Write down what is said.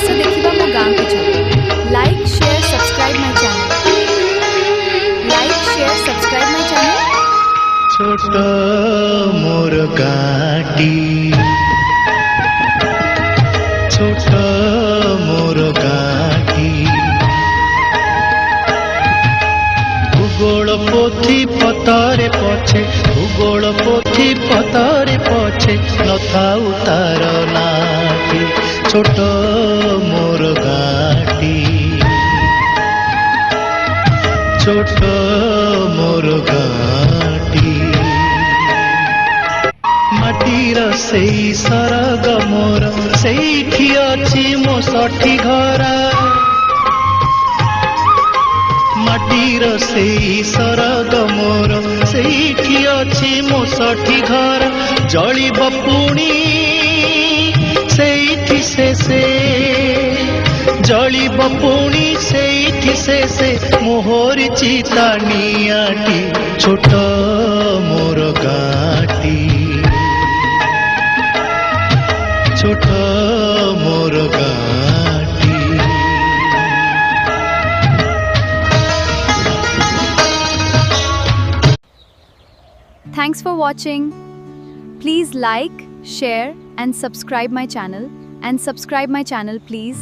आस देखा मो गाँ को चलो। Like share subscribe my channel. Like share subscribe my channel. छोट मोर गाटी, छोट मोर गाटी, भूगोल पोथी पतरे पछे, भूगोल पोथी पतरे पछे नथाउ तार नाटी। छोट मोर गाटी, छोट मोर गाटी, माटीर सेई सरग मोर सेइठी अछि मो सठी घर। माटीर सेई सरग मोर सेइठी अछि मो सठी घर। जलिब पुणी सेइठी शेषे, जलिब पुणी सेइठी शेषे मोहरी चिता नियाटी। छोट मोर गाटी, छोट मोर गाटी। Thanks for watching. Please like, share and subscribe my channel please.